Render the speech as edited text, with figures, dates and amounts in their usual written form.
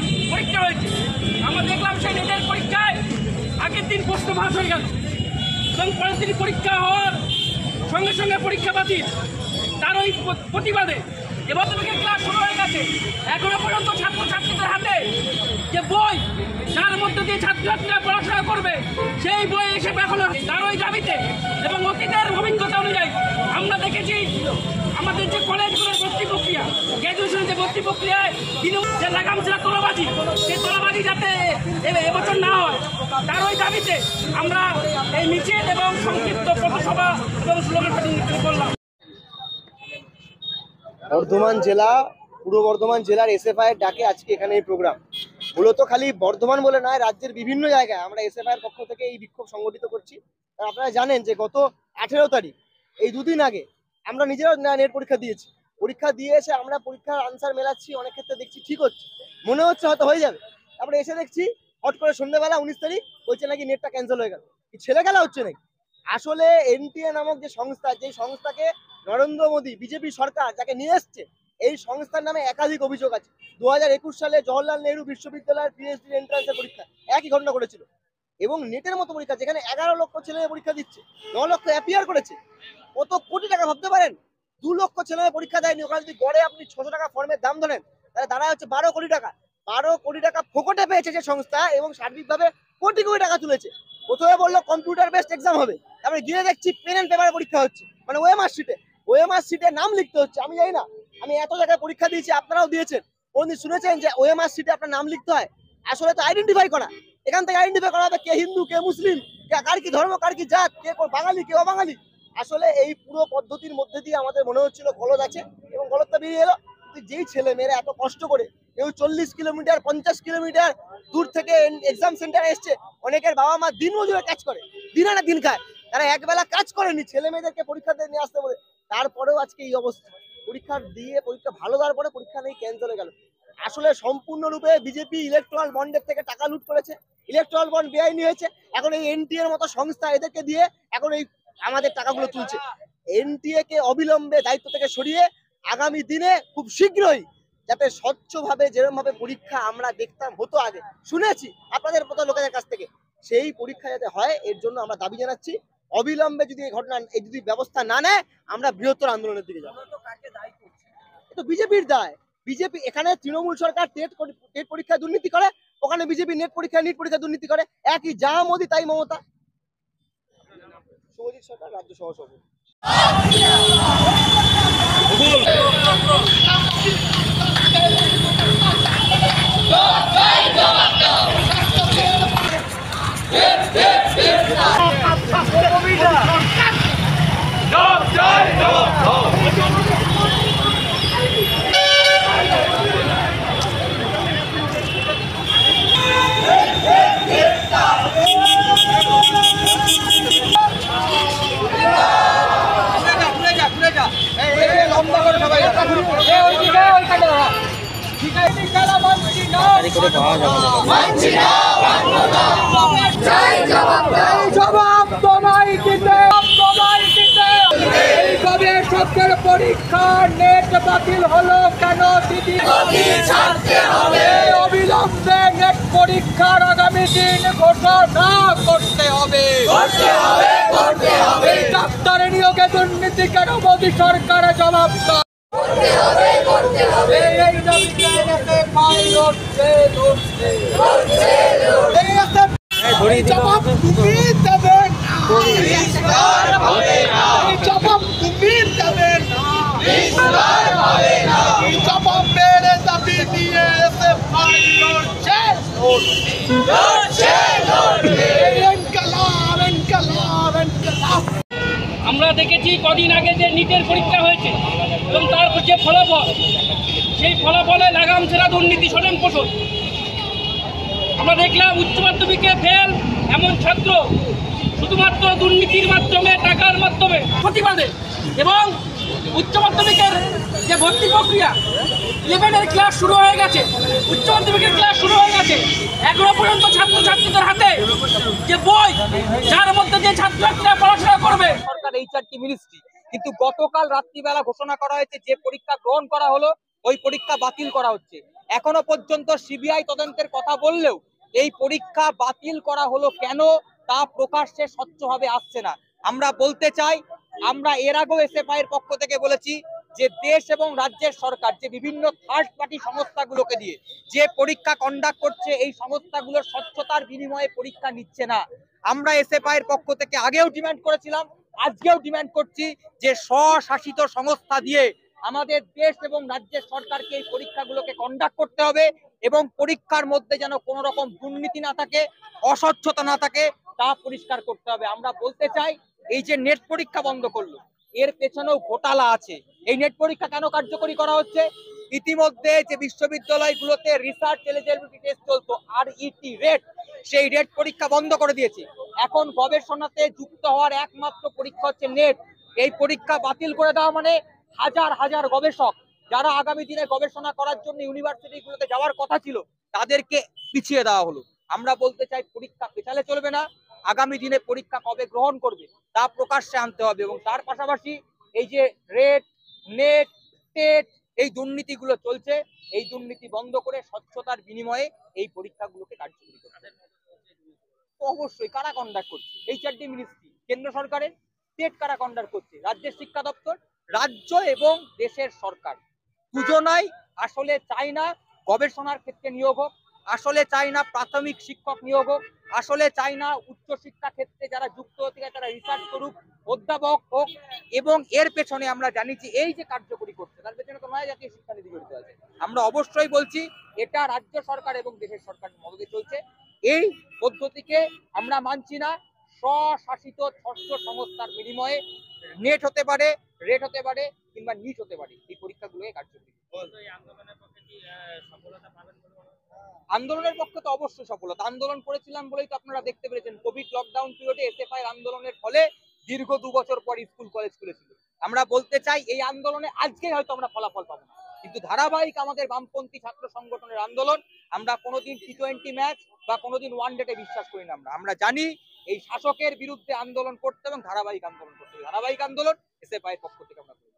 নেটের পরীক্ষা হয়েছে। আমরা দেখলাম সেই নেটের পরীক্ষায় আগের দিন প্রশ্ন ফাঁস হয়ে গেল এবং পরের দিন পরীক্ষা হওয়ার সঙ্গে সঙ্গে পরীক্ষা বাতিল। তার ওই প্রতিবাদে এবার ক্লাস শুরু হয়ে গেছে। এখনো পর্যন্ত ছাত্রছাত্রীদের হাতে যে বই, যার মধ্যে দিয়ে ছাত্রছাত্রীরা পড়াশোনা করবে, সেই বই এসে এখনো তার ওই দাবিতে এবং অতীতের অভিজ্ঞতা অনুযায়ী আমরা দেখেছি আমাদের যে কলেজগুলোর ভর্তি প্রক্রিয়া, গ্র্যাজুয়েশনের যে ভর্তি প্রক্রিয়ায় যে লাগাম ছিল তোলাবাজি, সেই তোলাবাজি যাতে এবছর না হয়, তার ওই দাবিতে আমরা এই মিছিল এবং সংক্ষিপ্ত পথসভা এবং স্লোগান করলাম। বর্ধমান জেলা, পূর্ব বর্ধমান জেলার এসএফআই এর ডাকে আজকে এখানে এই প্রোগ্রাম। মূলত খালি বর্ধমান বলে নয়, রাজ্যের বিভিন্ন জায়গায় আমরা এসএফআই এর পক্ষ থেকে এই বিক্ষোভ সংগঠিত করছি। আপনারা জানেন যে গত 18 তারিখ, এই দুদিন আগে আমরা নিজেরাও নেট পরীক্ষা দিয়েছি। পরীক্ষা দিয়ে এসে আমরা পরীক্ষার আনসার মেলাচ্ছি, অনেক ক্ষেত্রে দেখছি ঠিক হচ্ছে, মনে হচ্ছে হয়তো হয়ে যাবে। তারপরে এসে দেখছি হট করে সন্ধ্যাবেলা 19 তারিখ বলছে নাকি নেটটা ক্যান্সেল হয়ে গেল। কি ছেলে খেলা হচ্ছে নাকি? আসলে এনটিএ নামক যে সংস্থা, যে সংস্থাকে নরেন্দ্র মোদী বিজেপি সরকার যাকে নিয়ে এসছে, এই সংস্থার নামে একাধিক অভিযোগ আছে। 2021 সালে জওহরলাল নেহরু বিশ্ববিদ্যালয়ের পিএইচডি এন্ট্রান্সের পরীক্ষা একই ঘটনা ঘটেছিল এবং নেটের মতো পরীক্ষা যেখানে 11 লক্ষ ছেলে পরীক্ষা দিচ্ছে, 9 লক্ষ অ্যাপিয়ার করেছে। কত কোটি টাকা ভাবতে পারেন? 2 লক্ষ ছেলে পরীক্ষা দেয়নি। ওখানে যদি গড়ে আপনি 600 টাকা ফর্মের দাম ধরেন, তাহলে দাঁড়ায় হচ্ছে 12 কোটি টাকা। 12 কোটি টাকা ফোকটে পেয়েছে যে সংস্থা এবং সার্বিকভাবে কোটি কোটি টাকা তুলেছে। প্রথমে বললো কম্পিউটার বেসড এক্সাম হবে, তারপরে গিয়ে দেখছি পেন এন্ড পেপারে পরীক্ষা হচ্ছে, মানে ওএমআর শিটে নাম লিখতে হচ্ছে। আমি জানি না, আমি এত জায়গায় পরীক্ষা দিয়েছি, আপনারাও দিয়েছেন, কোনদিন শুনেছেন যে ওএমআর শিটে আপনার নাম লিখতে হয়? আসলে তো আইডেন্টিফাই করা, এখান থেকে আইডেন্টিফাই করা হবে কে হিন্দু, কে মুসলিম, কার কি ধর্ম, কার কি জাত, কে বাঙালি, কে অবাঙালি। আসলে এই পুরো পদ্ধতির মধ্যে দিয়ে আমাদের মনে হচ্ছিল গলদ আছে এবং গলদটা বেরিয়ে এলো। যেই ছেলে মেয়েরা এত কষ্ট করে, কেউ 40 কিলোমিটার 50 কিলোমিটার দূর থেকে এক্সাম সেন্টারে এসছে, অনেকের বাবা মা দিন মজুরে কাজ করে, দিন আনা দিন খায়, তারা একবেলা কাজ করেনি ছেলে মেয়েদেরকে পরীক্ষা দিয়ে নিয়ে আসতে বলে, তারপরেও আজকে এই অবস্থা। পরীক্ষা দিয়ে পরীক্ষা ভালো দেওয়ার পরে পরীক্ষা নেই, ক্যান্সেল হয়ে গেল। আসলে সম্পূর্ণরূপে বিজেপি ইলেকট্রাল বন্ডের থেকে টাকা লুট করেছে, ইলেকট্রাল বন্ড বেআইনি হয়েছে। এখন এই এনটিএ এর মতো সংস্থা এদেরকে দিয়ে এখন এই আমাদের টাকাগুলো তুলছে। এনটিএ কে অবিলম্বে দায়িত্ব থেকে সরিয়ে আগামী দিনে খুব শীঘ্রই যাতে স্বচ্ছভাবে যেরকম ভাবে পরীক্ষা আমরা দেখতাম হতো আগে, শুনেছি আপনাদের মতো লোকেদের কাছ থেকে, সেই পরীক্ষা যাতে হয় এর জন্য আমরা দাবি জানাচ্ছি। অবিলম্বে যদি এই ঘটনা, এই যদি ব্যবস্থা না নেয়, আমরা বৃহত্তর আন্দোলনের দিকে যাবো। এটা বিজেপির দায়। বিজেপি এখানে তৃণমূল সরকার টেট পরীক্ষা দুর্নীতি করে, ওখানে বিজেপি নিট পরীক্ষা দুর্নীতি করে। একই, যা মোদি তাই মমতা। শুভজিৎ সরকার, রাজ্য সহসভাপতি। পরীক্ষা নেট বাতিল হলো কেন দিদি? অবিলম্বে নেট পরীক্ষার আগামী দিন ঘোষণা করতে হবে। ডাক্তার নিয়োগে দুর্নীতি কেন মোদী সরকার জবাব আমরা দেখেছি কদিন আগে যে নিটের পরীক্ষা হয়েছে এবং তারপর যে ফলাফল, সেই ফলাফলে লাগাম ছেড়া দুর্নীতি স্বজন পোষণ। আমরা দেখলাম উচ্চ মাধ্যমিকে ফেল এমন ছাত্র শুধুমাত্র দুর্নীতির মাধ্যমে, টাকার মাধ্যমে প্রতিবাদে এবং উচ্চ মাধ্যমিকের যে ভর্তি প্রক্রিয়া 11-এর ক্লাস শুরু হয়ে গেছে, উচ্চ মাধ্যমিকের ক্লাস শুরু হয়ে গেছে, এখনো পর্যন্ত ছাত্রছাত্রীদের হাতে যে বই, যার মধ্যে যে ছাত্রছাত্রীরা পড়াশোনা করবে। সরকার এই 4টি মিনিস্ট্রি, কিন্তু গতকাল রাত্রিবেলা ঘোষণা করা হয়েছে যে পরীক্ষা গ্রহণ করা হলো ওই পরীক্ষা বাতিল করা হচ্ছে। এখনো পর্যন্ত সিবিআই তদন্তের কথা বললেও এই পরীক্ষা বাতিল করা হলো কেন তা প্রকাশ্যে স্বচ্ছভাবে আসছে না। আমরা বলতে চাই, আমরা এর আগেও এসএফআই এর পক্ষ থেকে বলেছি যে দেশ এবং রাজ্যের সরকার যে বিভিন্ন থার্ড পার্টি সংস্থাগুলোকে দিয়ে যে পরীক্ষা কন্ডাক্ট করছে, এই সংস্থাগুলোর স্বচ্ছতার বিনিময়ে পরীক্ষা নিচ্ছে না। আমরা এসএফআই এর পক্ষ থেকে আগেও ডিমান্ড করেছিলাম, আজকেও ডিমান্ড করছি যে স্বশাসিত সংস্থা দিয়ে আমাদের দেশ এবং রাজ্যের সরকারকে এই পরীক্ষাগুলোকে কন্ডাক্ট করতে হবে এবং পরীক্ষার মধ্যে যেন কোনো রকম দুর্নীতি না থাকে, অস্বচ্ছতা না থাকে, তা পরিষ্কার করতে হবে। আমরা বলতে চাই, এই যে নেট পরীক্ষা বন্ধ করলো, এর পেছনেও ঘোটালা আছে। এই নেট পরীক্ষা কেন কার্যকরী করা হচ্ছে? ইতিমধ্যে যে বিশ্ববিদ্যালয়গুলোতে রিসার্চ এলিজিবিলিটি টেস্ট চলতো, আরইটি রেট, সেই রেট পরীক্ষা বন্ধ করে দিয়েছে। এখন গবেষণাতে যুক্ত হওয়ার একমাত্র পরীক্ষা হচ্ছে নেট। এই পরীক্ষা বাতিল করে দেওয়া মানে হাজার হাজার গবেষক যারা আগামী দিনে গবেষণা করার জন্য ইউনিভার্সিটিগুলোতে যাওয়ার কথা ছিল, তাদেরকে পিছিয়ে দেওয়া হলো। আমরা বলতে চাই, পরীক্ষা পেছালে চলবে না। আগামী দিনে পরীক্ষা কবে গ্রহণ করবে তা প্রকাশ্যে আনতে হবে এবং তার পাশাপাশি এই যে রেট, নেট, টেট, এই দুর্নীতিগুলো চলছে, এই দুর্নীতি বন্ধ করে স্বচ্ছতার বিনিময়ে এই পরীক্ষাগুলোকে কার্যকরী করতে হবে। অবশ্যই কারা কন্ডাক্ট করছে? এইচআরডি মিনিস্ট্রি, কেন্দ্র সরকারের। স্টেট কারা কন্ডাক্ট করছে? রাজ্যের শিক্ষা দপ্তর। রাজ্য এবং দেশের সরকার দুজনাই আসলে চায় না গবেষণার ক্ষেত্রে নিয়োগ হোক, আসলে চায় না প্রাথমিক শিক্ষক নিয়োগ হোক, আসলে চায় না উচ্চশিক্ষা ক্ষেত্রে যারা যুক্ত হতে গেছে তারা রিসার্চ করুক, অধ্যাপক হোক। এবং এর পেছনে আমরা জানি যে এই যে কার্যকরী করছে, তার পেছনে তো নয় জাতীয় শিক্ষানীতি জড়িত আছে। আমরা অবশ্যই বলছি, এটা রাজ্য সরকার এবং দেশের সরকারের মদতে চলছে। এই পদ্ধতিকে আমরা মানছি না। স্বশাসিত ষষ্ঠ সংস্থার বিনিময়ে নেট হতে পারে, রেট হতে পারে, কিংবা নিট হতে পারে, এই পরীক্ষাগুলোকে কার্যকরী। আন্দোলনের পক্ষে তো অবশ্যই সফলতা। আন্দোলন করেছিলাম বলেই তো আপনারা দেখতে পেরেছেন, কোভিড লকডাউন পিরিয়ডে এসএফআই আন্দোলনের ফলে দীর্ঘ 2 বছর পর স্কুল কলেজ খুলেছিল। আমরা বলতে চাই, এই আন্দোলনে আজকে হয়তো আমরা ফলাফল পাবো না, কিন্তু ধারাবাহিক আমাদের বামপন্থী ছাত্র সংগঠনের আন্দোলন। আমরা কোনোদিন টি20 ম্যাচ বা কোনোদিন ওয়ানডেতে বিশ্বাস করি না। আমরা জানি এই শাসকের বিরুদ্ধে আন্দোলন করতে এবং ধারাবাহিক আন্দোলন করতে হবে। ধারাবাহিক আন্দোলন এসএফআই এর পক্ষ থেকে আমরা করি।